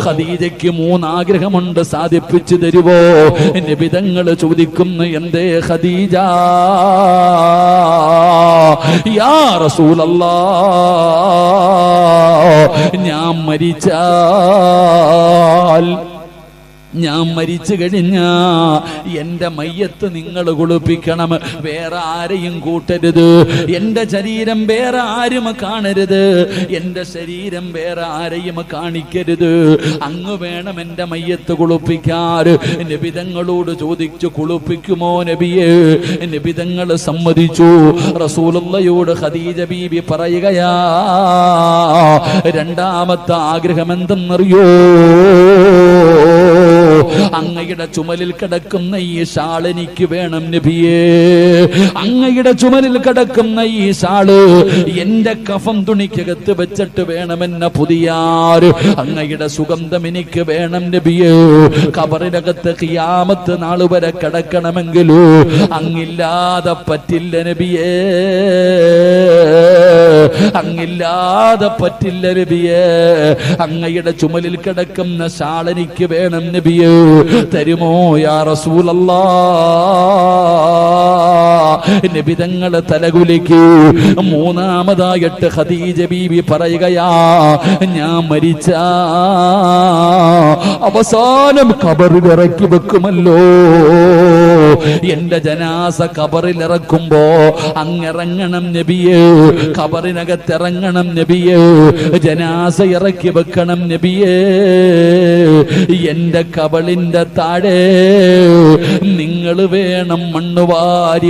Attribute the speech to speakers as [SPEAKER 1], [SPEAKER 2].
[SPEAKER 1] ഖദീജയ്ക്ക് 3 ആഗ്രഹമുണ്ട്, സാധിപ്പിച്ചു തരുവോ? നബി തങ്ങൾ ചോദിക്കുന്നു, എന്തേ ഖദീജ? യാ റസൂലല്ലാഹ്, ഞാൻ മരിച്ചു കഴിഞ്ഞാ എന്റെ മയ്യത്ത് നിങ്ങൾ കുളിപ്പിക്കണം, വേറെ ആരെയും കൂട്ടരുത്. എന്റെ ശരീരം വേറെ ആരും കാണരുത്, എന്റെ ശരീരം വേറെ ആരെയും കാണിക്കരുത്. അങ്ങ് വേണം എന്റെ മയ്യത്ത് കുളിപ്പിക്കാൻ. നബി തങ്ങളോട് ചോദിച്ചു, കുളിപ്പിക്കുമോ നബിയെ? നബി തങ്ങൾ സമ്മതിച്ചു. റസൂലുള്ളാഹിയോട് ഖദീജ ബീബി പറയുകയാ, രണ്ടാമത്തെ ആഗ്രഹം എന്തെന്നറിയോ? അങ്ങയുടെ ചുമലിൽ കിടക്കുന്ന ഈ ഷാൾ എനിക്ക് വേണം നബിയേ. അങ്ങയുടെ ചുമലിൽ കിടക്കുന്ന ഈ ഷാള് എന്റെ കഫം തുണിക്കകത്ത് വെച്ചിട്ട് വേണമെന്ന പുതിയാറ്. അങ്ങയുടെ സുഗന്ധം എനിക്ക് വേണം നബിയേ. ഖബറിനകത്ത് ഖിയാമത്ത് നാൾ വരെ കിടക്കണമെങ്കിലോ അങ്ങില്ലാതെ പറ്റില്ല നബിയേ, അങ്ങില്ലാതെ പറ്റില്ല നബിയേ. അങ്ങയുടെ ചുമലിൽ കിടക്കുന്ന ഷാൾ എനിക്ക് വേണം നബിയേ. തരുമോ യാ റസൂലല്ലാഹ്? നബി തങ്ങളെ തലകുലിക്ക്. മൂന്നാമതായിട്ട് ഖദീജ ബീബി പറയുകയാ, ഞാൻ മരിച്ച അവസാനം ഖബറിൽ ഇറക്കി വെക്കുമല്ലോ, എന്റെ ജനാസ ഖബറിൽ ഇറക്കുമ്പോ അങ്ങിറങ്ങണം നബിയേ, ഖബറിനകത്തിറങ്ങണം നബിയേ, ജനാസ ഇറക്കി വെക്കണം നബിയേ. എന്റെ കബളിന്റെ താഴെ നിങ്ങൾ വേണം മണ്ണ് വാരി